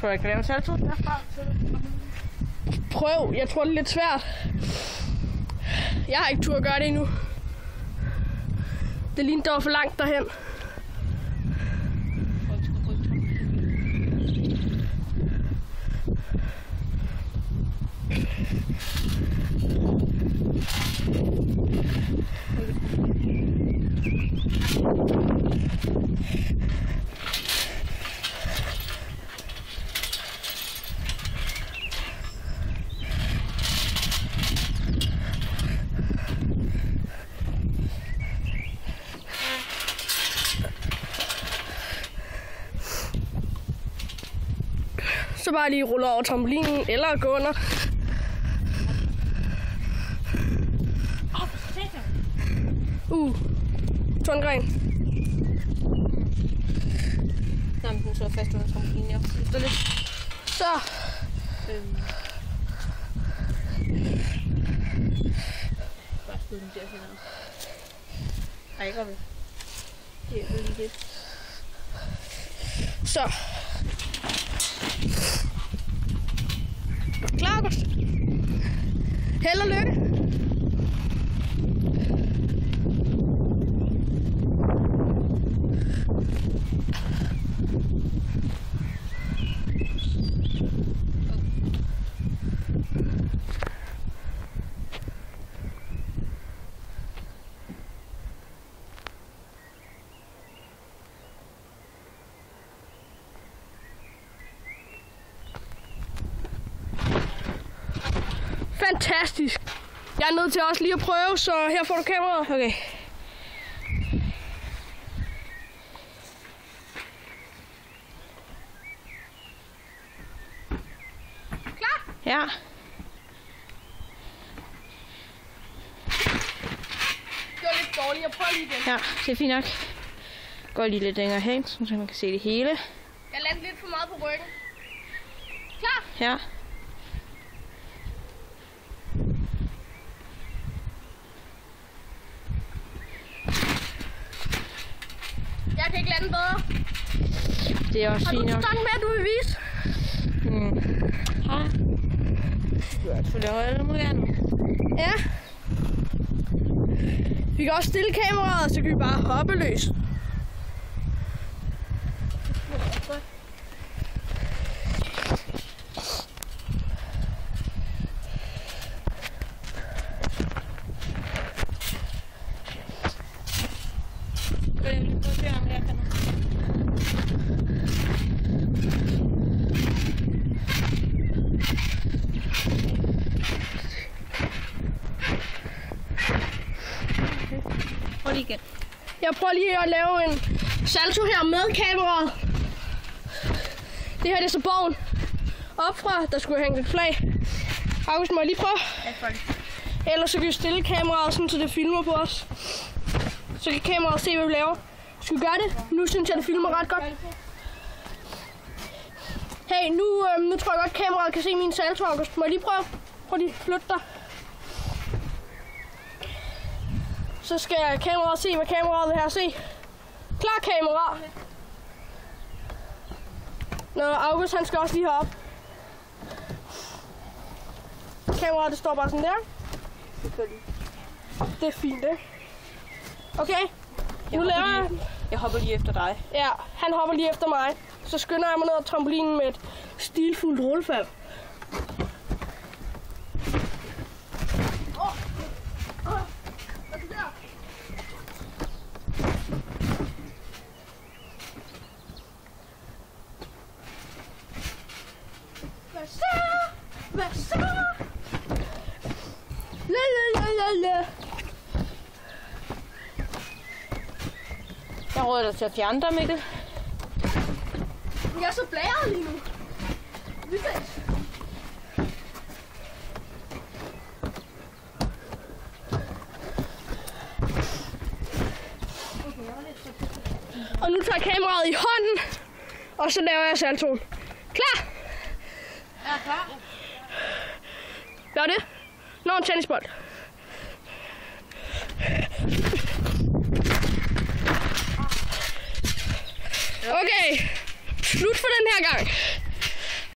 Tror jeg kan lave en salto derfra? Prøv, jeg tror det er lidt svært. Jeg har ikke tur at gøre det endnu. Det lignede, der var for langt derhen. Så bare lige rulle over trampolinen eller gå under. Tundgren. Nå, men den sidder fast under trampolinen, ja. Efter lidt. Så. Bare skyde den derhen. Ej, ikke op. Det er lige det. Så. Klar, August? Held og lykke. Fantastisk. Jeg er nødt til også lige at prøve, så her får du kameraet. Okay. Klar? Ja. Det var lidt dårligt. Jeg prøver lige igen. Ja, det er fint nok. Går lige lidt længere hen, så man kan se det hele. Jeg landte lidt for meget på ryggen. Klar? Ja. Jeg kan ikke lande bedre. Det er også Har fint du nok. stang med, du vil vise? Ja. Du er selvfølgelig højere mod jer nu. Ja. Vi kan også stille kameraet, så kan vi bare hoppe løs. Igen. Jeg prøver lige at lave en salto her med kameraet. Det her det er så bogen opfra, der skulle hænge et flag. August, må jeg lige prøve? Ja, ellers så kan vi stille kameraet sådan, så det filmer på os. Så kan kameraet se, hvad vi laver. Skal vi gøre det? Nu synes jeg, det filmer ret godt. Hey, nu tror jeg godt, kameraet kan se min salto, August. Må jeg lige prøve? Prøv lige at flytte dig. Så skal kameraet se, hvad kameraet vil her se. Klar, kamera. Nå, August han skal også lige herop. Kameraet det står bare sådan der. Det er fint, ikke? Okay, nu laver jeg. Jeg hopper lige efter dig. Ja, han hopper lige efter mig. Så skynder jeg mig ned ad trampolinen med et stilfuldt rullefald. Hvad så? La la la la la. Jeg råder dig til at fjerne dig, Mikkel. Jeg er så blæret lige nu. Vi ses. Og nu tager jeg kameraet i hånden, og så laver jeg saltoen. Klar? Ja, klar. Gør det. Nå, en tennisbold. Okay, slut for den her gang.